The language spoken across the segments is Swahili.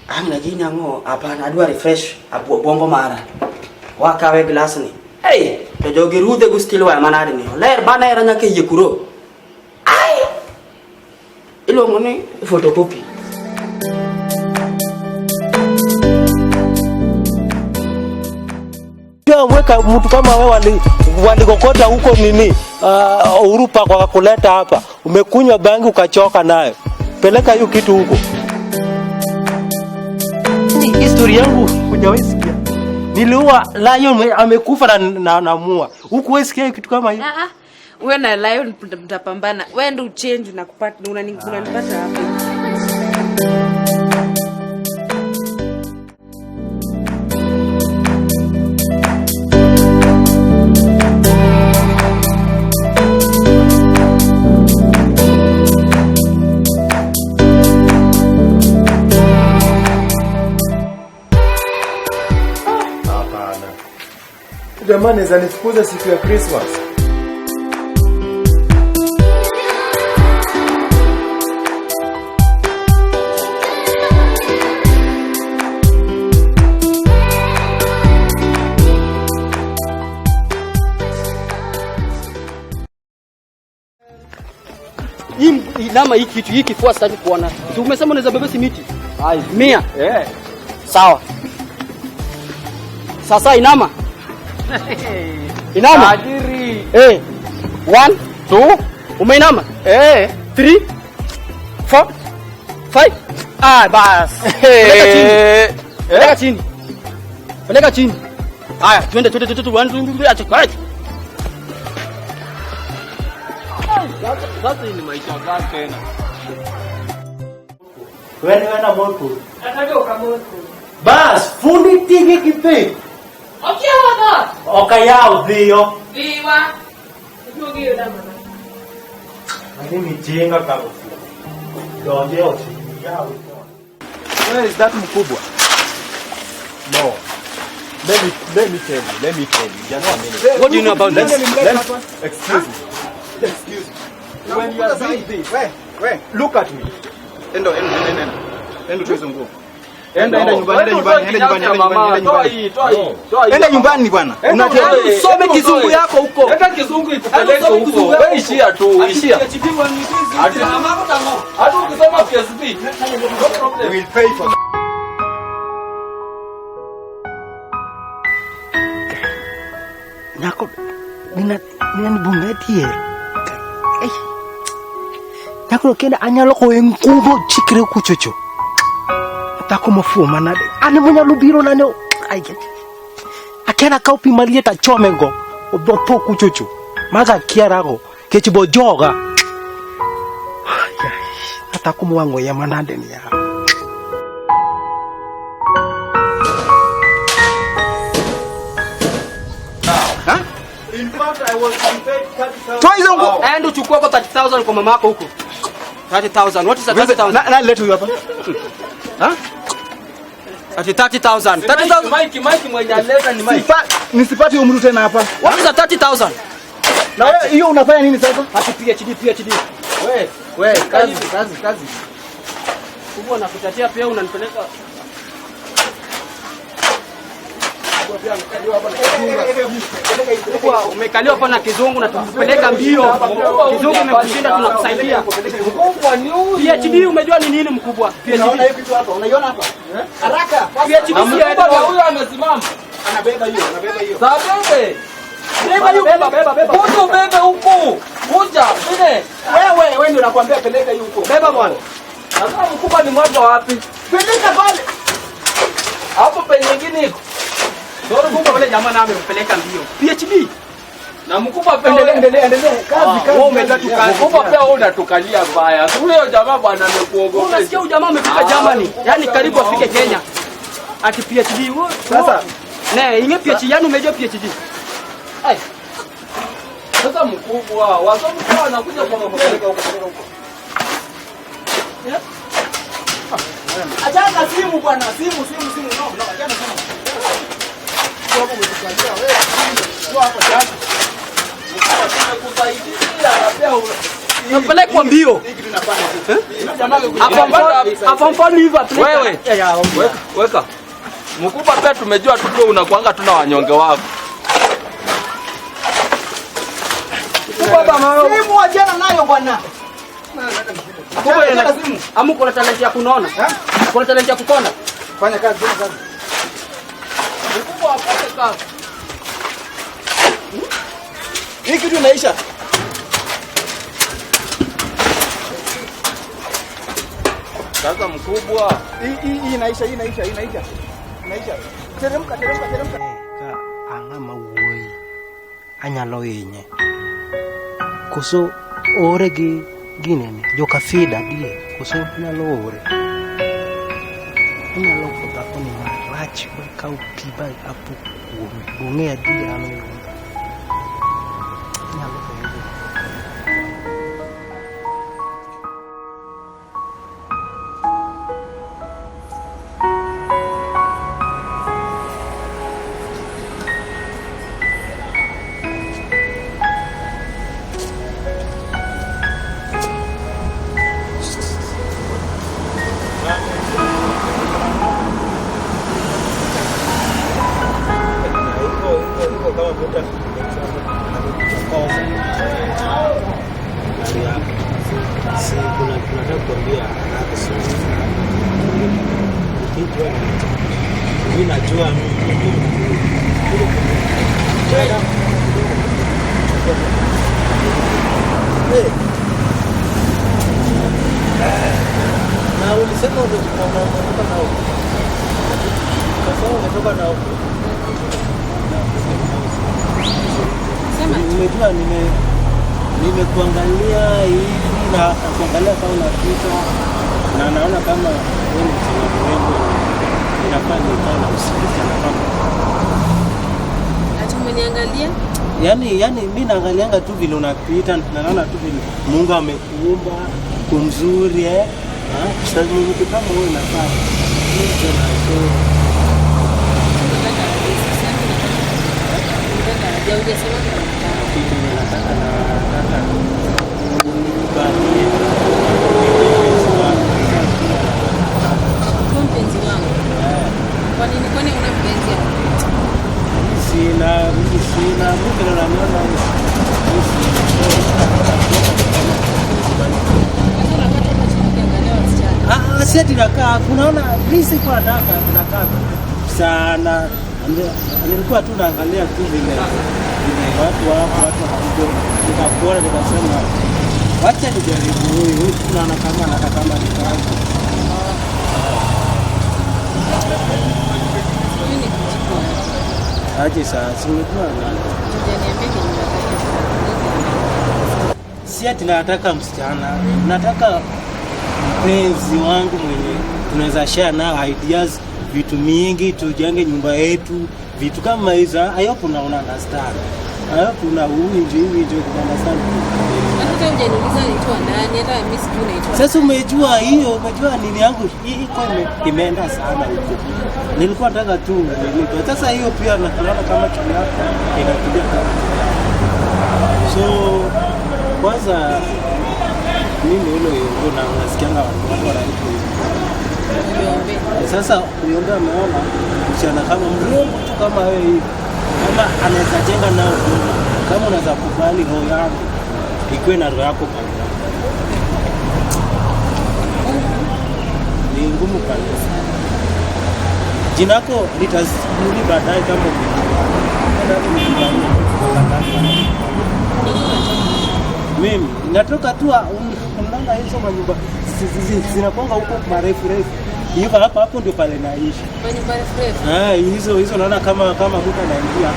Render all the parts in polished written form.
Amna jina ngo hapana adua refresh abu bongo mara. Wakawe glass ni. Hey, to jogi rude gustilo wa manade ni. Ler bana era nyake yekuro. Ai. Ilo ngone photocopy. Mweka mtu kama wewe walikokota huko nini Urupa kwa kuleta hapa. Umekunywa bangi ukachoka nayo. Peleka hiyo kitu huko. Historia yangu hujawahi sikia. Niliua lion amekufa na mua. Huko wewe sikia kitu kama hiyo? Wewe na lion mtapambana. Wewe ndio change na kupata unanipata hapa. Jamani zanifukuza siku ya Christmas. Inama hiki kitu hiki kwa sasa kuona. Si umesema unaweza beba simiti? Hai, 100. Sawa. Sasa inama. Inama. Tajiri. 1 2 umeinama? 3 4 5. Bas. Peleka chini. Peleka chini. Haya, twende 1 2 acha correct. Sasa ni maisha gani tena? Wewe na moto. Nataka ukamoto. Bas, fundi tiki kipe. Okay wada. Okayao dio. Viwa. Ndio ndio mama. Lakini jenga kabisa. Ndio ochi. Yao. Where is that mkubwa? No. Let me tell you. Just a minute. What do you know about this? Excuse me. When you are doing this, look at me. Endo tuizunguke. Enda nyumbani bwana. Usome kizungu yako huko. Hata kizungu ikupeleke huko. Wewe ishia tu, ishia. Hata ukisoma PSP, no problem. We will pay for that. Nako nina bungeti nako kenda anyalo ko enkubo chikre kuchocho tako mafuma na ani munya lubiro nane akena kaupi malieta chomego obopo kuchocho maga kiarago kechibo joga atako mwango ya manande ni ya. In fact, I was paid 30,000. Toa ngo endo chukua kwa 30,000 kwa mama yako huko. 30,000. What is that 30,000? Na let you hapa. Ati 30,000. 30,000 Mike mwenye aleta ni Mike. Nisipati huyo mtu tena hapa. What is that 30,000? Na wewe hiyo unafanya nini sasa? Ati PhD. Wewe kazi. Kubwa nakutatia pia unanipeleka. Kwa umekaliwa hapa na kizungu na tukupeleka mbio. Kizungu imekushinda tunakusaidia. Mkubwa ni huyu. PhD umejua ni nini mkubwa? Unaona hiyo kitu hapa? Unaiona hapa? Haraka. PhD Mkubwa huyu amesimama. Anabeba hiyo. Sabebe. Beba. Kuja bebe huko. Kuja. Vile. Wewe ndio nakwambia peleka hiyo huko. Beba bwana. Sasa mkubwa ni mwaga wapi? Peleka pale. Hapo penye nyingine iko. Ndio mkubwa wale jamaa nami mpeleka mbio. PhD. Na mkubwa pia Endelee. Kazi. Wewe umetoka mkubwa pia unatukalia baya. Huyo jamaa bwana amekuogopesha. unasikia ujamaa amefika Germany. Yaani karibu afike Kenya. Ati PhD. Sasa inge PhD yani umejua PhD. Sasa mkubwa, wasomi kwa wanakuja kwa kupeleka huko. achana simu bwana, simu. No, achana simu. Hapo umekusalia wewe. Kwa hapo sasa. Nikusaidia na pia Napelekwa mbio. Hapo mfano hivi wewe. Weka. Mkubwa pia tumejua tu unakuanga tuna wanyonge wako. Simu ajana nayo bwana. Mkubwa yana simu. Amu kuna talent ya kunaona. Kuna talent ya kukona. Fanya kazi. Mkubwa apate kazi. Hii kitu inaisha. Sasa mkubwa. Hii inaisha. Teremka. Ka angama wuoyi. Anyalo hinye. Koso ore gi ginene joka fida die. Koso nyalo ore. Anyalo futa koni marach ka upiba apu bunge adie ano yo. Nyalo hinye. Na ulisema umetoka na huko. Sasa umetoka na huko. Sema nimejua nimekuangalia hivi na kuangalia kama unapita na naona kama wewe ni mrembo. Inafaa nikana usikize na kama. Ati umeniangalia? Yaani mimi naangalianga tu vile unapita na naona tu vile Mungu amekuumba kumzuri Sasa mtu kama wewe unafaa. Mpenzi wangu. Kwa nini una mpenzi wangu? Sina mimi na naona siati nakaa kunaona visi kwa nataka nakaa sana nilikuwa tu naangalia tu vile watu hapo nikakuona nikasema wacha nijaribu huyu tunaona kama nataka kama nikaanza Mimi nikijua. aje sasa nimejua siati nataka msichana nataka mpenzi wangu mwenye tunaweza share nao ideas vitu mingi tujenge nyumba yetu vitu kama hizo hapo unaona understand hapo una hivi ndio understand hata hujaniuliza naitwa nani hata mimi sijui naitwa sasa umejua nini yangu hii kwa imeenda sana huko nilikuwa nataka tu nilipo sasa hiyo pia naona kama tunapa inakuja so kwanza mimi hilo na nasikianga watu wanaitwa sasa uombe ameona msichana kama mrembo tu kama wewe hivi kama anaweza jenga nao kama unaweza kubali roho yangu ikwe na roho yako kwanza ni ngumu kabisa jina lako litazidi baadaye kama mimi natoka tu unaona hizo manyumba zinakonga huko marefu hivyo hapo ndio pale naishi manyumba refu hizo naona kama mtu anaingia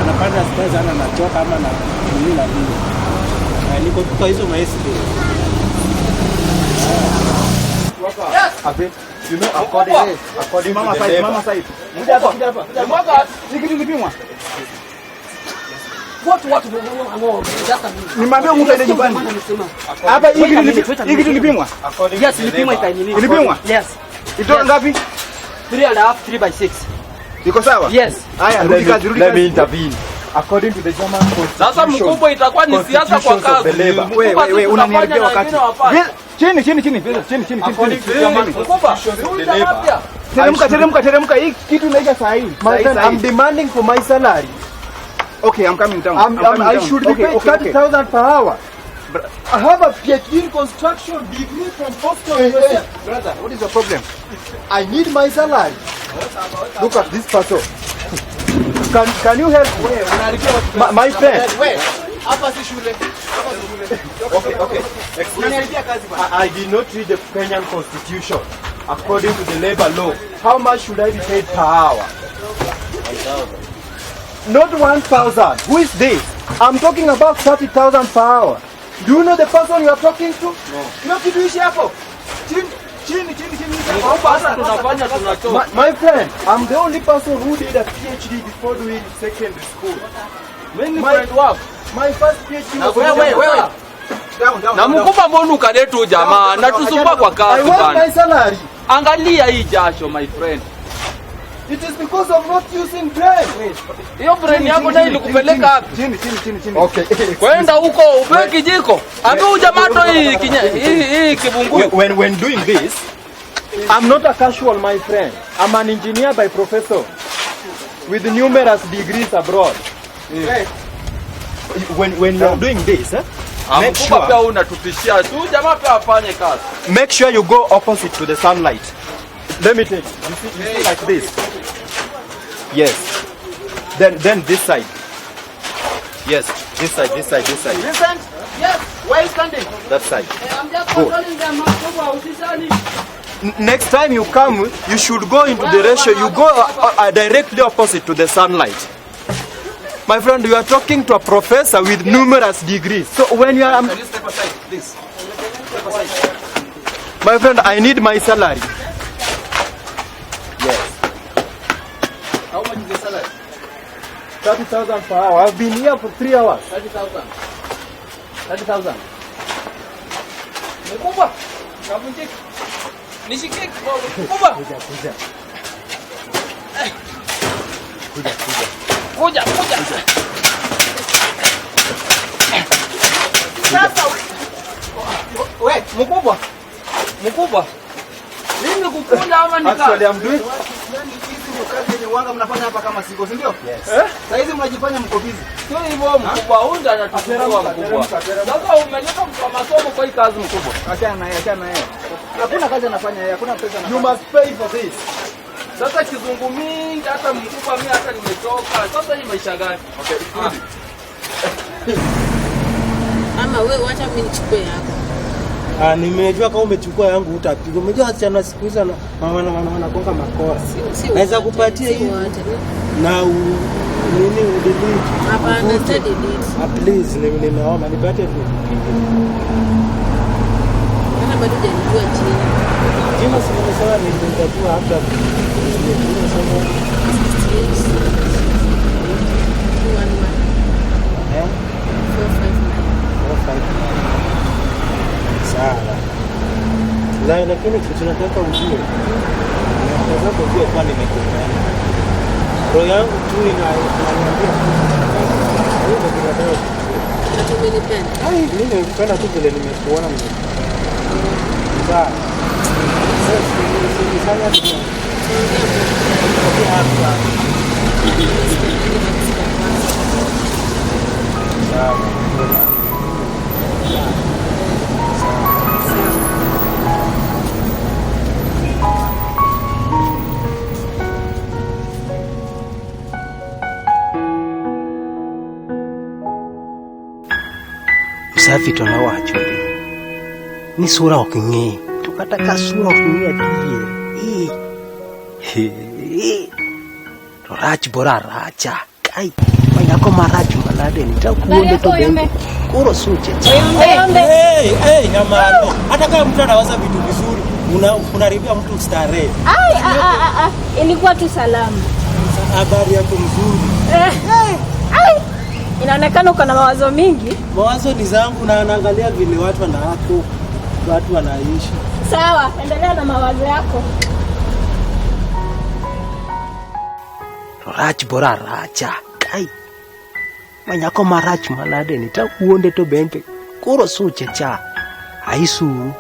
anapanda stairs anachoka ama na nini na nini niko tu kwa hizo maesi Abe, you know according mama side. Mmoja hapa. Mmoja hiki kilipimwa. Watu Nimwambia mtu aende nyumbani. Hapa hiki kilipimwa? Yes, ilipimwa ikainini. Ilipimwa? Yes. Itoka ngapi? 3.5 3/6. Iko sawa? Yes. Haya, rudi kazi. Let me intervene. according to the German constitution. Sasa mkubwa itakuwa ni siasa kwa kazi. Wewe unaniharibia wakati. Chini. According to the German constitution of the labor. Teremka. Hii kitu inaisha saa hii. My friend, I'm demanding for my salary. Okay, I'm coming down. I should be paid 30,000 per hour. I have a PhD in construction degree from Boston University. Brother, what is your problem? I need my salary. Look at this person. Can you help me? My friend. Okay. Excuse me. I did not read the Kenyan constitution. According to the labor law, how much should I be paid per hour? 1,000. Not 1,000. Who is this? I'm talking about 30,000 per hour. Do you know the person you are talking to? No. My friend, I'm the only person who did a PhD before doing secondary school. My first PhD was Wait. Na mkubwa mbona ukaletu jamaa na tusumba kwa kazi bana. I want my salary. Angalia hii jasho my friend. It is because of not using brain. Hiyo brain yako nayo ilikupeleka wapi? Chini. Okay. Kwenda huko upewe kijiko. Ambe ujamato hii kibungu. When doing this, I'm not a casual, my friend. I'm an engineer by professor with numerous degrees abroad. Yes. When you're doing this, make sure you go opposite to the sunlight. Let me take you see like this. Yes. Then this side. Yes, this side. Listen. Yes, where is standing? That side. I'm just controlling them. Next time you come, you should go into the ratio. You go directly opposite to the sunlight. My friend, you are talking to a professor with numerous degrees. So when you are... Can you step aside, please? Step aside. My friend, I need my salary. Yes. How much is the salary? 30,000 per hour. I've been here for 3 hours. 30,000. 30,000. Mkubwa, kabunjiki. Nishike mkubwa. Kuja. Sasa wewe mkubwa. Mimi kukunda ama nika? Actually, I'm doing kazi yenye wanga mnafanya hapa kama siko, si ndio? Yes. Sasa hizi mnajifanya mko busy. Sio hivyo mkubwa, huyu anatusumbua mkubwa. Sasa umeleta mtu masomo kwa hii kazi mkubwa. Achana na yeye. Hakuna kazi anafanya yeye, hakuna pesa anafanya. You must pay for this. Sasa kizungu mingi hata mkubwa mimi hata nimechoka. Sasa hii maisha gani? Okay, Mama wewe acha mimi nichukue yako. Nimejua kama umechukua yangu utapiga. Umejua wasichana siku hizo wanagonga makora. Naweza kupatia hii na nini udelete. Hapana, delete. Please, nimeomba nipate tu. Kana bado hujajua jina. Jina si nimesema nitakuwa hapa. Sawa. Lakini tunataka ujue. Nataka ujue kwa nimekupenda. Roho yangu tu inaniambia. Wewe ndio umenipenda. Mimi nimekupenda tu vile nimekuona sawa. Sasa usafi tunawacho ni sura uking'e tukataka sura uking'e die Rach bora racha kai yako marachu malade nitakuonde to bende koro suche hey nyamano hata kama mtu anawaza vitu vizuri unaribia mtu starehe ilikuwa tu salamu habari yako mzuri inaonekana uko na mawazo mingi. Mawazo ni zangu na naangalia vile watu wanaishi. Sawa, endelea na mawazo yako. Rach bora racha kai Manyako marach malade ni ta uonde to bente. Koro suche cha. Aisu.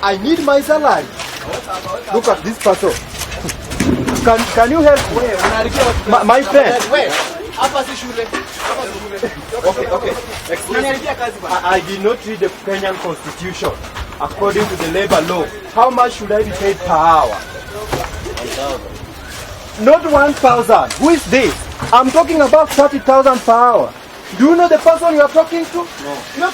I need my salary. Look at this person. Can you help me? My friend. Okay. I did not read the Kenyan Constitution. According to the labor law, how much should I be paid per hour? 1,000. Not 1,000. Who is this? I'm talking about 30,000 per hour. Do you know the person you are talking to? No.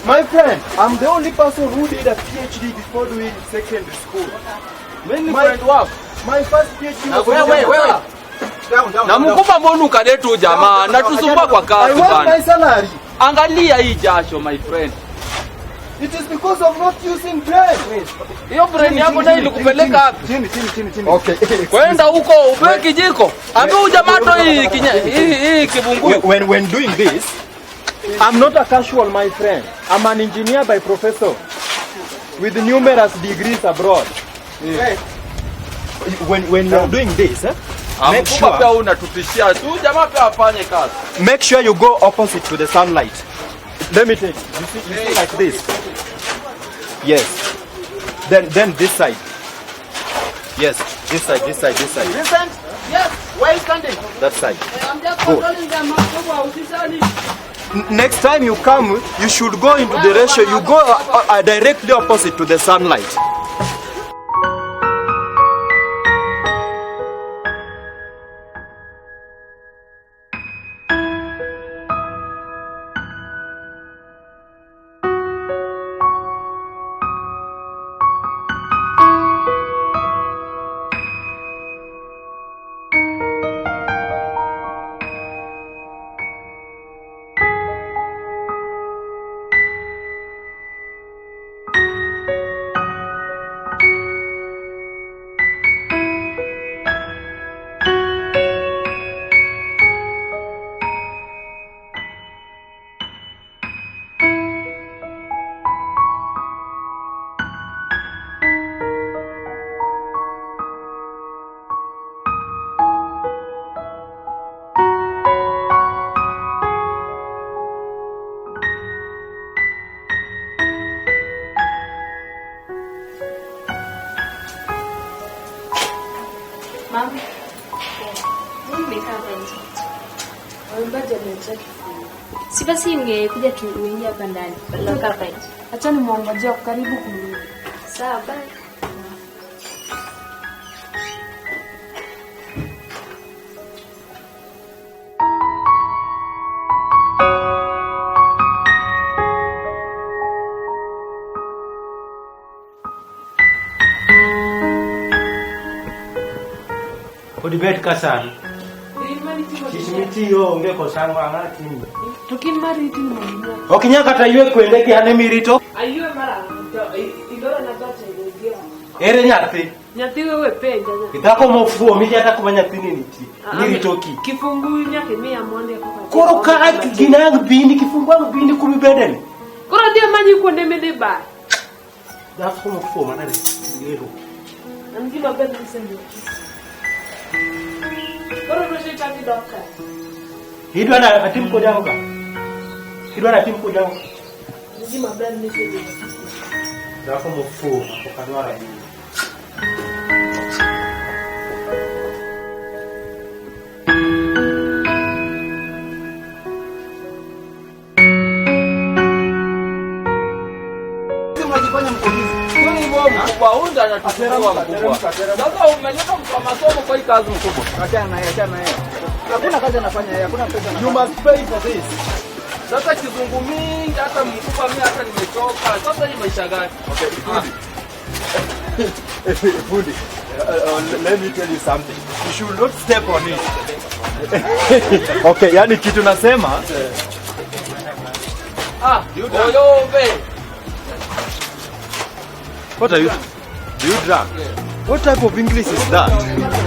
My friend, I'm the only person who did a PhD before doing secondary school. My first PhD was Na mkupa mbonu kadetu jamaa na tusumba kwa kazi bana. I want my salary. Angalia hii jasho my friend. It is because of not using brain. Hiyo brain yako ndio ilikupeleka hapo. Chini. Okay. Kwenda huko upewe kijiko. Ambe jamaa to hii kibungu. When doing this, I'm not a casual, my friend. I'm an engineer by professor with numerous degrees abroad. Yeah. When you're doing this, make sure you go opposite to the sunlight. Let me take you see like this. Yes. Then this side. Yes, this side. Listen? Yes, where is standing? That side. I'm just controlling them. Next time you come, you should go into the ratio. You go directly opposite to the sunlight. Mama. Mimi kama nje. Wamebaje mmeacha kifungu. Si basi mngekuja tuingie hapa ndani. Badala hapa nje. Acha nimwangojea karibu kurudi. Sawa bye. Odibet kasan. Kisimiti yo ngeko sangwa ngati. Tukin mariti mo. Okinya kata yue kwende ki ane mirito. Ayue mara. Indora na gata ilogia. Ere nyathi. Nyathi wewe penja. Idako mofuo miji hata kuma nyathi niti. Niritoki. Kifungu nyake mia mwande kwa. Koro ka ginang bindi kifungu bindi kumibedeni. Koro dia manyi kwende mede ba. Dako mofuo manare. Ngero. Anjilo bedo sende. Koro roje tani doka. Hidwa na atim ko jango ka. Hidwa na atim ko jango. Nji mabani ni sende. Dako mofuo ko kanwara ni. Waunda na tuserama mkubwa. Sasa umeleta mtu wa masomo kwa hii kazi mkubwa. Achana na yeye. Hakuna kazi anafanya yeye, hakuna pesa. You must pay for this. Sasa kizungu mingi hata mkupa mimi hata nimechoka. Sasa hii maisha gani? Okay, Fundi. Let me tell you something. You should not step on it. Okay, yani kitu nasema. Oyombe. What are you? Do you drunk? What type of English is that?